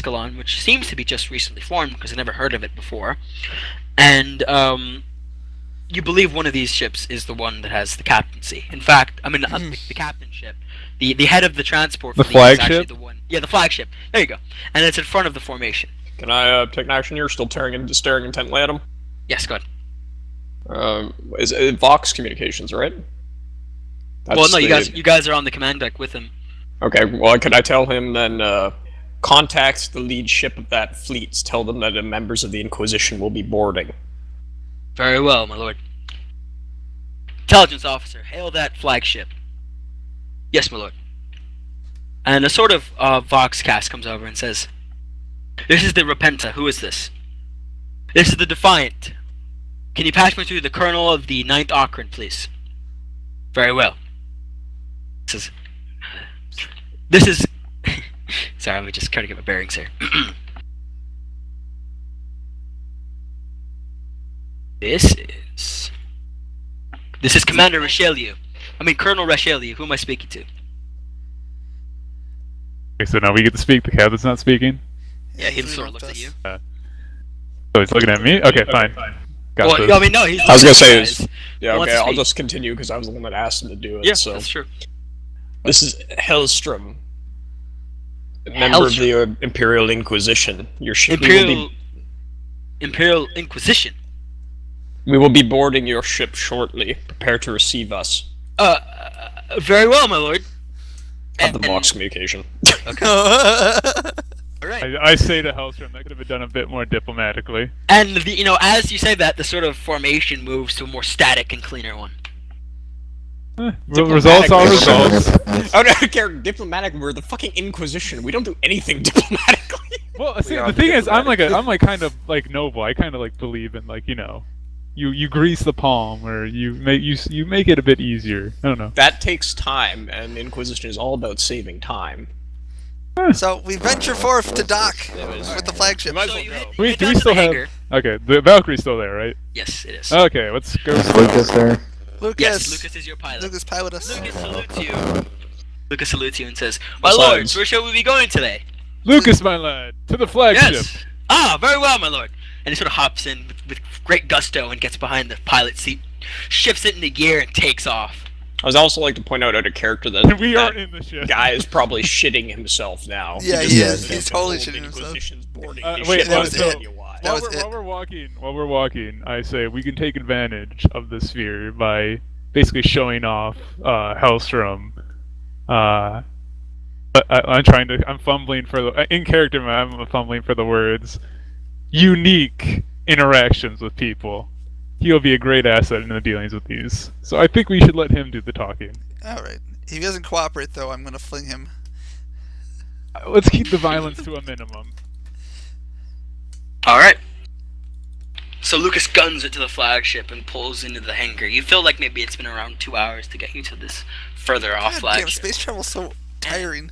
Ascalon, which seems to be just recently formed because I never heard of it before. And you believe one of these ships is the one that has the captaincy. In fact, I mean the captainship. The head of the transport The fleet is actually flagship? the one. Yeah, the flagship. There you go. And it's in front of the formation. Can I take an action here? Still staring intently at him. Yes, go ahead. Is it Vox Communications, right? Well, no, you guys are on the command deck with him. Okay, well, could I tell him then, contact the lead ship of that fleet, tell them that the members of the Inquisition will be boarding. Very well, my lord. Intelligence officer, hail that flagship. Yes, my lord. And a sort of Vox cast comes over and says, "This is the Repenta. Who is this? This is the Defiant. Can you pass me through the colonel of the 9th Ocran, please?" Very well. This is... Sorry, let me just try to get my bearings here. This is Commander Richelieu. I mean, Colonel Richelieu. Who am I speaking to? Okay, so now we get to speak. The captain's not speaking. Yeah, he sort of looks at you. So he's looking at me? Okay, fine. Got this. Well, I mean, no, he's... I was gonna say, guys. yeah, Let's okay, I'll speak. just continue because I was the one that asked him to do it. Yeah, so that's true. this is Hellstrom, a member of the Imperial Inquisition. Your ship Imperial Inquisition. We will be boarding your ship shortly. Prepare to receive us. Very well, my lord. Cut the Vox communication. Okay. All right. I say to Hellstrom, that could have been done a bit more diplomatically. And as you say that, the sort of formation moves to a more static and cleaner one. Results are results. I don't care. Diplomatic. We're the fucking Inquisition. We don't do anything diplomatically. Well, see, the thing is, I'm like kind of like noble. I kind of like believe in you grease the palm, or you make it a bit easier. I don't know. That takes time, and the Inquisition is all about saving time. So we venture forth to dock with the flagship. So you hit, Wait, hit do down we to still the have? hangar. Okay, the Valkyrie's still there, right? Yes, it is. Okay, let's go. Lucas there. Lucas, Yes, Lucas is your pilot. Lucas, pilot us. Lucas salutes you. Lucas salutes you and says, "My lords, where shall we be going today?" Lucas, my lad, to the flagship. Yes. Ah, very well, my lord. And he sort of hops in with great gusto and gets behind the pilot seat, shifts it into gear, and takes off. I would also like to point out a character that We that aren't in the ship. guy is probably shitting himself now. Yeah, Because he is. the He's totally whole shitting himself. Inquisition's boarding his Wait, ship that on was the it. Genuine. That was it. While we're walking, I say we can take advantage of the sphere by basically showing off Hellstrom. But I'm fumbling for the in character. I'm fumbling for the words. Unique interactions with people. He'll be a great asset in the dealings with these. So I think we should let him do the talking. Alright. If he doesn't cooperate, though, I'm gonna fling him. Let's keep the violence to a minimum. All right. So Lucas guns it to the flagship and pulls into the hangar. You feel like maybe it's been around 2 hours to get you to this further off God damn, flagship. space travel's so tiring.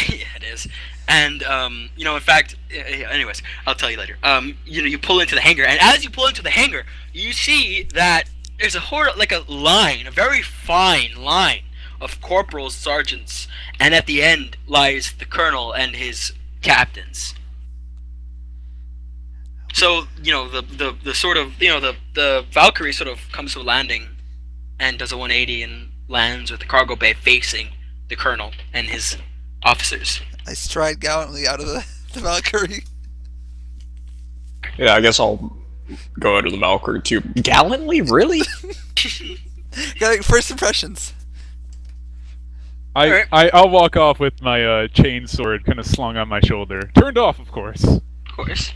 Yeah, it is. And in fact, anyways, I'll tell you later. You pull into the hangar, and as you pull into the hangar, you see that there's a very fine line of corporals, sergeants, and at the end lies the colonel and his captains. So the sort of the Valkyrie sort of comes to a landing, and does a 180 and lands with the cargo bay facing the colonel and his officers. I stride gallantly out of the Valkyrie. Yeah, I guess I'll go out of the Valkyrie too. Gallantly, really? Got first impressions. I'll walk off with my chain sword kind of slung on my shoulder. Turned off, of course. Of course.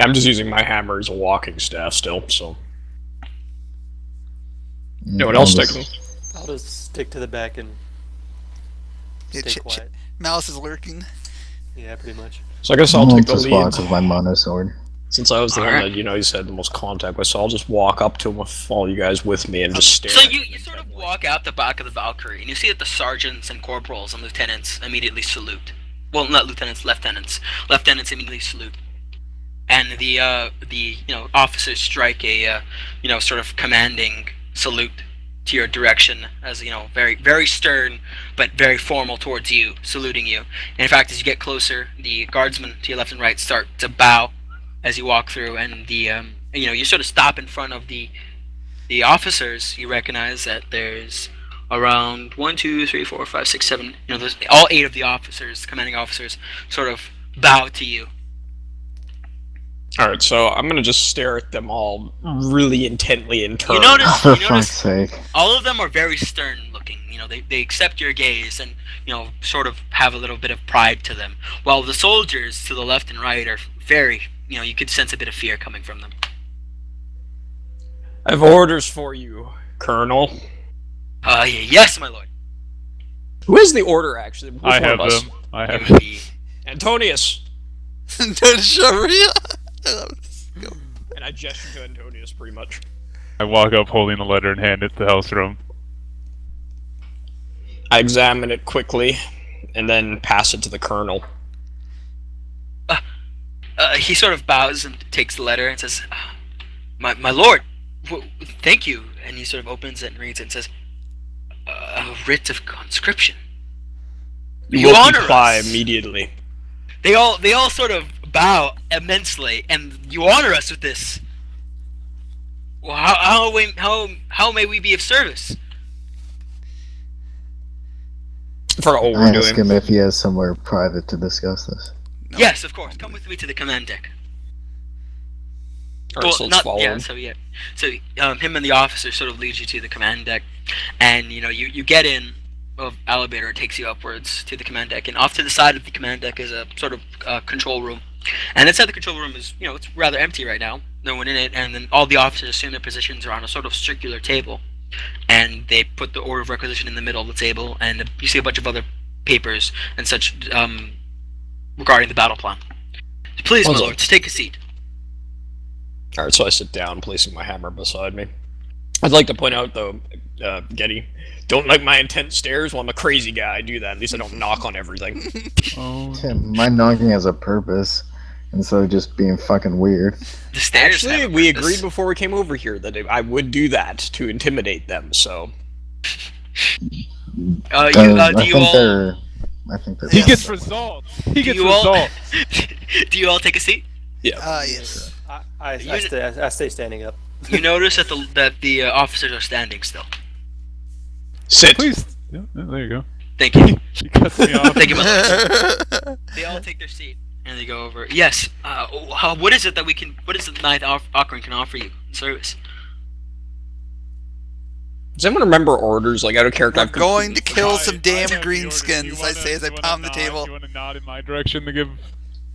I'm just using my hammer as a walking staff still, so. No one else taking. I'll just stick to the back and Yeah, stay quiet. Malice is lurking. Yeah, pretty much. So I guess I'll take the just lead. walk with my mono sword. Since I was the one that, you said the most contact with, so I'll just walk up to him with all you guys with me and just stare. So at you him. sort of walk out the back of the Valkyrie, and you see that the sergeants and corporals and lieutenants immediately salute. Well, not lieutenants, lieutenants. Lieutenants immediately salute. And the officers strike a sort of commanding salute to your direction, as very very stern but very formal towards you, saluting you. And in fact, as you get closer, the guardsmen to your left and right start to bow as you walk through, and you sort of stop in front of the officers. You recognize that there's around 1, 2, 3, 4, 5, 6, 7. There's all 8 of the officers, commanding officers, sort of bow to you. Alright, so I'm gonna just stare at them all really intently in turn. You notice, For fuck's sake. all of them are very stern looking. They accept your gaze and sort of have a little bit of pride to them, while the soldiers to the left and right are very, you could sense a bit of fear coming from them. I have orders for you, Colonel. Yes, my lord. Who is the order, actually? Which I one have of us? them. I It have would them. be Don't Antonius! Sharia. And I gesture to Antonius, pretty much. I walk up holding the letter and hand it to Hellstrom. I examine it quickly, and then pass it to the Colonel. he sort of bows and takes the letter and says, my lord, thank you. And he sort of opens it and reads it and says, a writ of conscription. You will honor comply us. immediately. They all sort of bow immensely, and you honor us with this. Well, how may we be of service? For what I we're ask doing. him if he has somewhere private to discuss this. No. Yes, of course. Come with me to the command deck. Alright, so let's follow him. So him and the officer sort of lead you to the command deck, and you get in. Well, elevator takes you upwards to the command deck, and off to the side of the command deck is a sort of control room. And inside the control room is, it's rather empty right now. No one in it, and then all the officers assume their positions are on a sort of circular table, and they put the order of requisition in the middle of the table, and you see a bunch of other papers and such regarding the battle plan. Please, my Hold on. lords, take a seat. Alright, so I sit down, placing my hammer beside me. I'd like to point out, though, Getty, don't like my intense stares. Well, I'm a crazy guy. I do that. At least I don't knock on everything. Oh. Tim, my knocking has a purpose, instead of just being fucking weird. The stairs. Actually, have a we purpose. agreed before we came over here that I would do that to intimidate them, so... Do I you think all? they're. I think they're. He gets results. He Do gets you all? results. Do you all take a seat? Yes. I stay standing up. You notice that the officers are standing still. Sit! Please. Yeah, there you go. Thank you. He cuts me off. Thank you, my lord. They all take their seat and they go over. Yes. What is it that we can? What is it the Ninth Ocarina can offer you in service? Does anyone remember orders, like, out of character? We're I've going to kill I some damn have the order. greenskins, You I wanna- say as I you wanna pound the nod- table. You want to nod in my direction to give?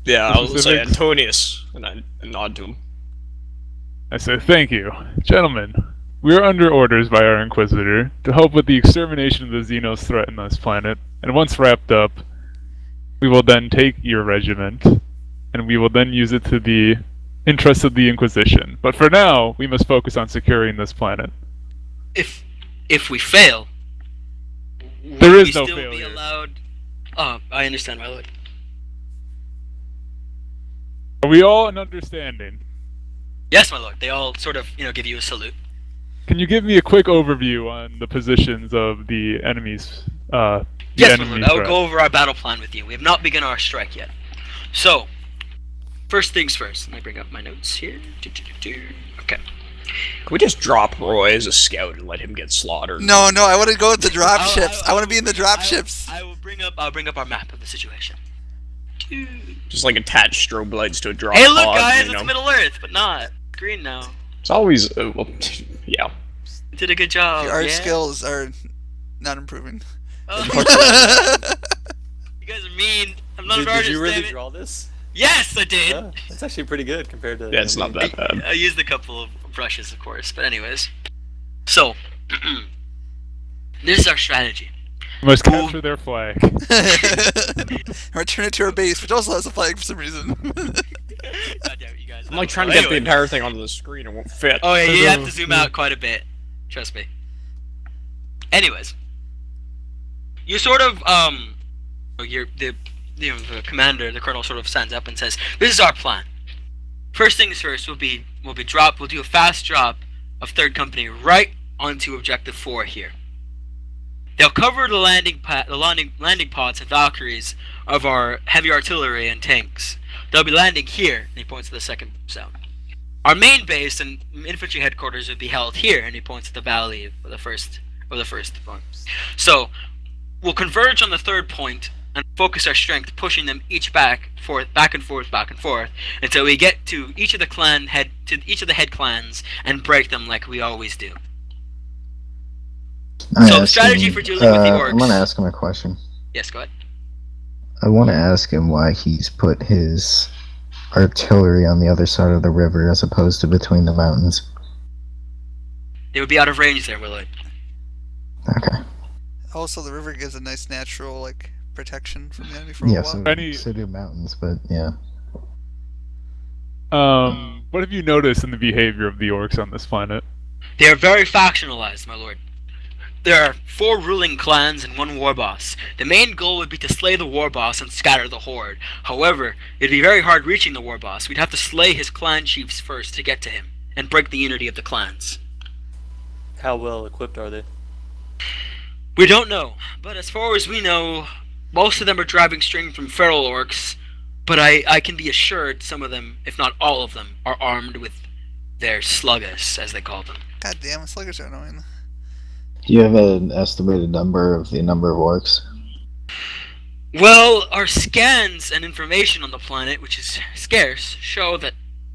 Yeah, I'll say Specifics? Antonius, and I nod to him. I say thank you, gentlemen. We are under orders by our Inquisitor to help with the extermination of the Xenos threaten this planet, and once wrapped up, we will then take your regiment, and we will then use it to the interests of the Inquisition. But for now, we must focus on securing this planet. If we fail, There would is we no still be failure. allowed? I understand, my lord. Are we all in understanding? Yes, my lord. They all sort of, give you a salute. Can you give me a quick overview on the positions of the enemies? Yes, my lord. I will go over our battle plan with you. We have not begun our strike yet. So, first things first. Let me bring up my notes here. Okay. Can we just drop Roy as a scout and let him get slaughtered? No, I want to go with the drop I'll- ships. I want to be in the drop I'll- ships. I'll bring up our map of the situation. Just like attach strobe lights to a drop Hey, look, pod, guys, you know? it's Middle Earth, but not green now. It's always, well, yeah. You did a good job. Your art yeah? skills are not improving. Oh, you guys are mean. I'm not Did, an artist, did you really damn it. draw this? Yes, I did. Yeah, that's actually pretty good compared to. Yeah, it's not that bad. I used a couple of brushes, of course, but anyways. So, this is our strategy. We must capture their flag. Return it to our base, which also has a flag for some reason. God damn it, you guys. I'm like trying to get the Anyway. entire thing onto the screen, it won't fit. Oh yeah, you have to zoom out quite a bit. Trust me. Anyways, you sort of the commander, the colonel, sort of stands up and says, "This is our plan. First things first. We'll do a fast drop of Third Company right onto Objective 4 here. They'll cover the landing pods and Valkyries of our heavy artillery and tanks. They'll be landing here, and he points to the second zone. Our main base and infantry headquarters would be held here, and he points to the valley of the first point. So we'll converge on the third point and focus our strength, pushing them each back and forth, until we get to each of the head clans and break them like we always do. So the strategy for dealing with the orcs. I want to ask him a question. Yes, go ahead. I want to ask him why he's put his artillery on the other side of the river as opposed to between the mountains. They would be out of range there, Willow. Okay. Also, the river gives a nice natural protection from the enemy for a while. So do mountains, but yeah. What have you noticed in the behavior of the orcs on this planet? They are very factionalized, my lord. There are 4 ruling clans and 1 war boss. The main goal would be to slay the war boss and scatter the horde. However, it'd be very hard reaching the war boss. We'd have to slay his clan chiefs first to get to him, and break the unity of the clans. How well equipped are they? We don't know, but as far as we know, most of them are driving strength from feral orcs, but I can be assured some of them, if not all of them, are armed with their sluggas, as they call them. God damn, sluggers are annoying. Do you have an estimated number of orcs? Well, our scans and information on the planet, which is scarce, show that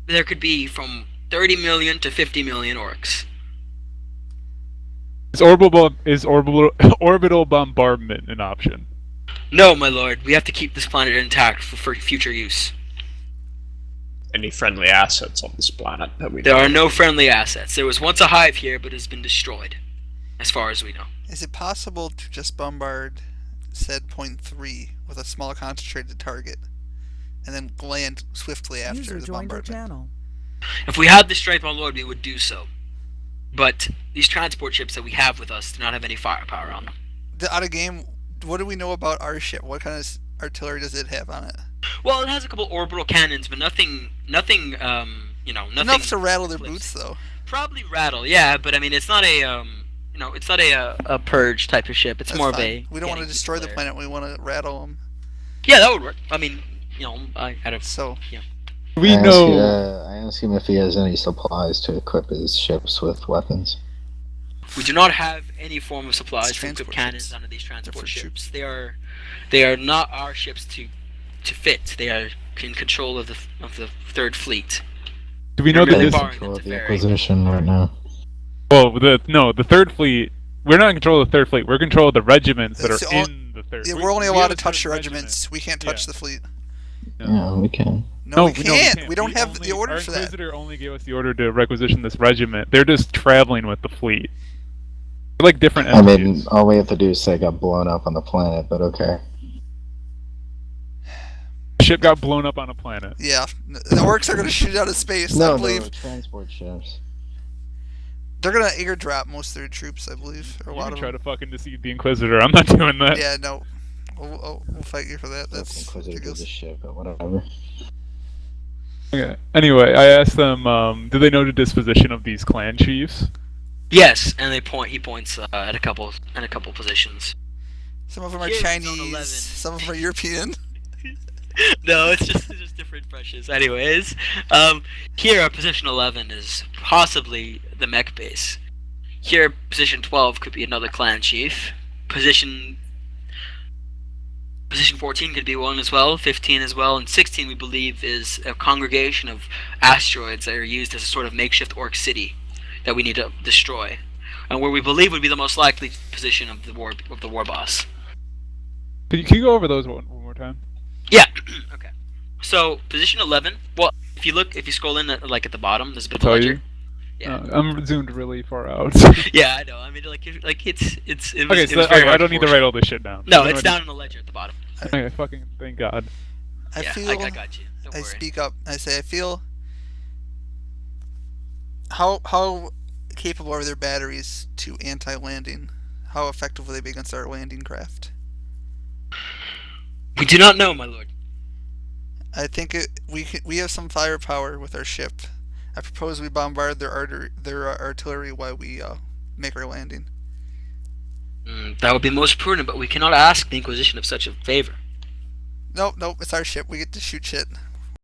there could be from 30 million to 50 million orcs. Is orbital bombardment an option? No, my lord, we have to keep this planet intact for future use. Any friendly assets on this planet that we There know are of? no friendly assets. There was once a hive here, but it has been destroyed, as far as we know. Is it possible to just bombard said point 3 with a small concentrated target, and then land swiftly after User the joined your bombardment? channel. If we had the strength, my lord, we would do so. But these transport ships that we have with us do not have any firepower on them. Out of game, what do we know about our ship? What kind of artillery does it have on it? Well, it has a couple orbital cannons, but nothing. Nothing. Enough to rattle their boots, though. Probably rattle, yeah. But I mean, it's not a it's not a purge type of ship. It's That's more fine. of a. We don't want to getting destroy the people planet. We want to rattle them. there. Yeah, that would work. I mean, I don't. So We know. I ask him if he has any supplies to equip his ships with weapons. We do not have any form of supplies It's to equip transport cannons ships. onto these transport for ships. troops. They are not our ships to fit. They are in control of the third fleet. Do we know Really that this? far. Control of the Very- Inquisition right now. Well, the third fleet. We're not in control of the third fleet. We're in control of the regiments that It's are the in the third. yeah, We- we're only we allowed have to a touch the certain regiments. We can't touch Yeah. the fleet. Yeah, we can. No, we we can't. We don't have the Our orders for that. Inquisitor only gave us the order to requisition this regiment. They're just traveling with the fleet. They're like different I mean, entities. all we have to do is say it got blown up on the planet, but okay. The ship got blown up on a planet. Yeah, the orcs are going to shoot out of space. I No, believe transport ships. they're going to airdrop most of their troops. I believe, or a You lot can of try them. to fucking deceive the Inquisitor. I'm not doing that. Yeah, no, we'll fight you for that. That's That's Inquisitor ridiculous. does a ship, but whatever. Okay. Anyway, I asked them, do they know the disposition of these clan chiefs? Yes, and he points at a couple positions. Some of them are Here's Zone Chinese. 11. Some of them are European. No, it's just different brushes. Anyways, here our position 11 is possibly the mech base. Here, position 12 could be another clan chief. Position 14 could be one as well, 15 as well, and 16 we believe is a congregation of asteroids that are used as a sort of makeshift orc city that we need to destroy, and where we believe would be the most likely position of the war boss. Can you go over those one more time? Yeah. Okay. So position 11. Well, if you scroll in at the bottom, there's a bit of a Tell ledger. you? Yeah. I'm zoomed really far out. Yeah, I know. I mean, it was Okay, it so was very I hard don't need to for- write all this shit down. No, I it's don't down in the ledger at the bottom. Okay, fucking thank God. I Yeah, feel. I got you. Don't I worry. speak up. I say I feel. How capable are their batteries to anti-landing? How effective will they be against our landing craft? We do not know, my lord. I think we have some firepower with our ship. I propose we bombard their artillery while we make our landing. That would be most prudent, but we cannot ask the Inquisition of such a favor. Nope, it's our ship. We get to shoot shit.